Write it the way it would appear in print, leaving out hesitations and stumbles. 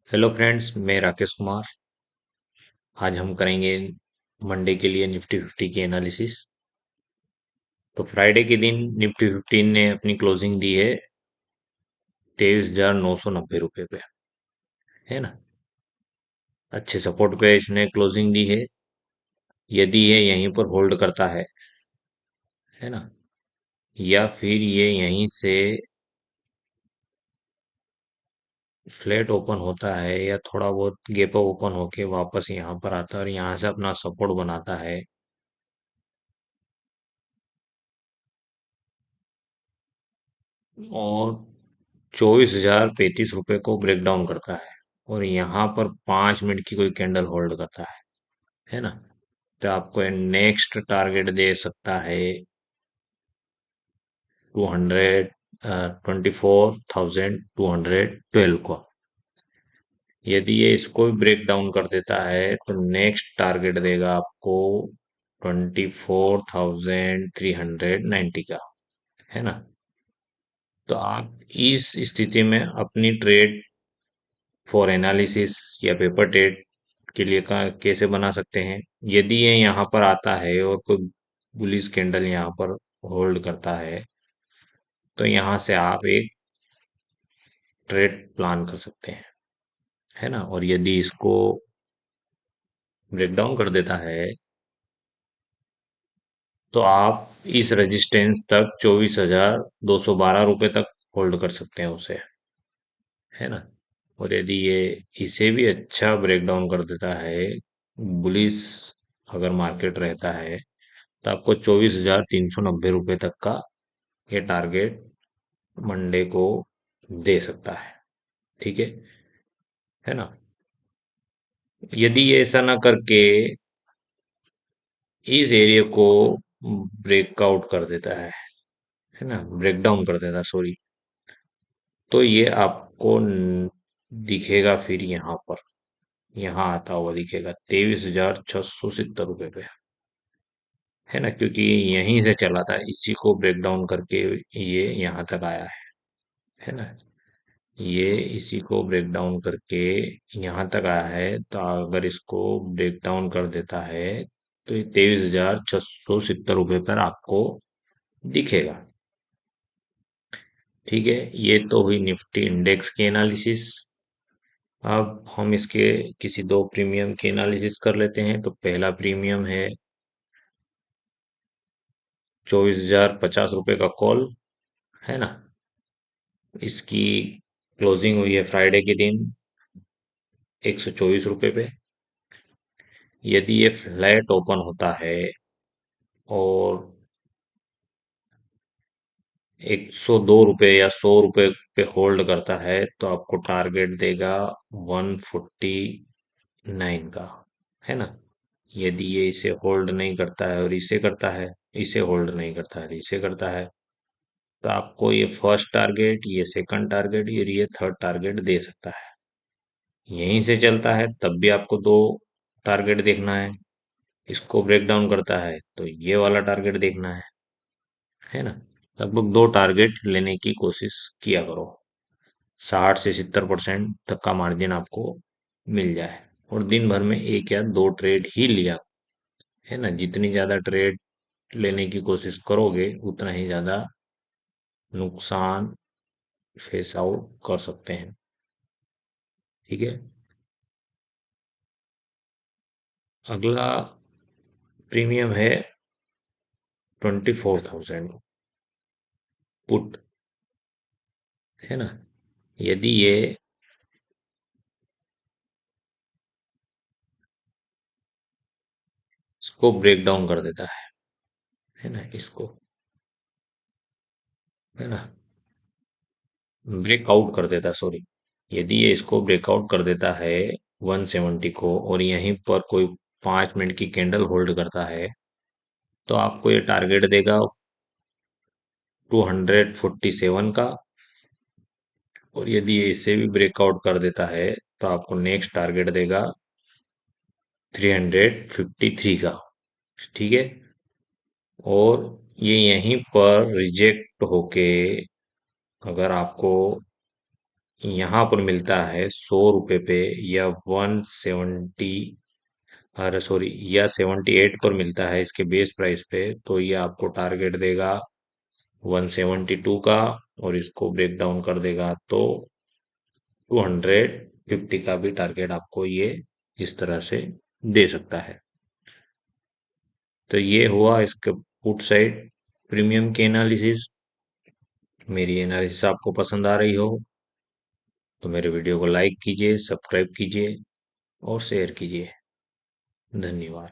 Hello friends, मैं राकेश कुमार। आज हम करेंगे मंडे के लिए निफ्टी 50 की एनालिसिस। तो फ्राइडे के दिन निफ्टी 15 ने अपनी क्लोजिंग दी है 23,990 रुपये पे। है ना। अच्छे सपोर्ट पे इसने क्लोजिंग दी है। यदि ये यहीं पर होल्ड करता है ना, या फिर ये यहीं से फ्लैट ओपन होता है या थोड़ा बहुत गैप ओपन होके वापस यहाँ पर आता है और यहाँ से अपना सपोर्ट बनाता है, और 24,035 रुपये को ब्रेक डाउन करता है और यहाँ पर 5 मिनट की कोई कैंडल होल्ड करता है ना, तो आपको नेक्स्ट टारगेट दे सकता है 24,212 को। यदि ये इसको भी ब्रेक डाउन कर देता है तो नेक्स्ट टारगेट देगा आपको 24,390 का। है ना। तो आप इस स्थिति में अपनी ट्रेड फॉर एनालिसिस या पेपर ट्रेड के लिए कैसे बना सकते हैं। यदि ये यहाँ पर आता है और कोई बुलिश कैंडल यहाँ पर होल्ड करता है, तो यहाँ से आप एक ट्रेड प्लान कर सकते हैं। है ना। और यदि इसको ब्रेक डाउन कर देता है तो आप इस रेजिस्टेंस तक 24,212 रुपये तक होल्ड कर सकते हैं उसे। है ना। और यदि ये इसे भी अच्छा ब्रेक डाउन कर देता है, बुलिश अगर मार्केट रहता है, तो आपको 24,390 रुपये तक का ये टारगेट मंडे को दे सकता है। ठीक है ना। यदि ये ऐसा ना करके इस एरिया को ब्रेकआउट कर देता है ना, ब्रेक डाउन कर देता, सॉरी, तो ये आपको दिखेगा फिर यहाँ पर, यहाँ आता हुआ दिखेगा 23,670 रुपये पे। है ना, क्योंकि यहीं से चला था, इसी को ब्रेक डाउन करके ये यहाँ तक आया है ना। ये इसी को ब्रेक डाउन करके यहाँ तक आया है, तो अगर इसको ब्रेक डाउन कर देता है तो ये 23,670 रुपये पर आपको दिखेगा। ठीक है। ये तो हुई निफ्टी इंडेक्स की एनालिसिस। अब हम इसके किसी दो प्रीमियम की एनालिसिस कर लेते हैं। तो पहला प्रीमियम है 24,050 रुपये का कॉल। है ना। इसकी क्लोजिंग हुई है फ्राइडे के दिन 124 रुपये पे। यदि ये फ्लैट ओपन होता है और 102 रुपये या 100 रुपये पे होल्ड करता है, तो आपको टारगेट देगा 149 का। है ना। यदि ये इसे होल्ड नहीं करता है और इसे करता है, इसे होल्ड नहीं करता है, इसे करता है, तो आपको ये फर्स्ट टारगेट, ये सेकंड टारगेट, ये थर्ड टारगेट दे सकता है। यहीं से चलता है तब भी आपको दो टारगेट देखना है। इसको ब्रेक डाउन करता है तो ये वाला टारगेट देखना है ना। लगभग दो टारगेट लेने की कोशिश किया करो। 60 से 70% तक का मार्जिन आपको मिल जाए, और दिन भर में एक या दो ट्रेड ही लिया। है ना। जितनी ज्यादा ट्रेड लेने की कोशिश करोगे उतना ही ज्यादा नुकसान फेस आउट कर सकते हैं। ठीक है। अगला प्रीमियम है 24,000 पुट। है ना। यदि ये इसको ब्रेक डाउन कर देता है ना, इसको, है ना, ब्रेकआउट कर देता, सॉरी, यदि ये इसको ब्रेकआउट कर देता है 170 को और यहीं पर कोई 5 मिनट की कैंडल होल्ड करता है, तो आपको ये टारगेट देगा 247 का। और यदि ये इसे भी ब्रेकआउट कर देता है तो आपको नेक्स्ट टारगेट देगा 353 का। ठीक है। और ये यहीं पर रिजेक्ट होके, अगर आपको यहाँ पर मिलता है 100 रुपये पे, या 170, अरे सॉरी, या 78 पर मिलता है इसके बेस प्राइस पे, तो ये आपको टारगेट देगा 172 का, और इसको ब्रेक डाउन कर देगा तो 250 का भी टारगेट आपको ये इस तरह से दे सकता है। तो ये हुआ इसके पुट साइड प्रीमियम की एनालिसिस। मेरी एनालिसिस आपको पसंद आ रही हो तो मेरे वीडियो को लाइक कीजिए, सब्सक्राइब कीजिए और शेयर कीजिए। धन्यवाद।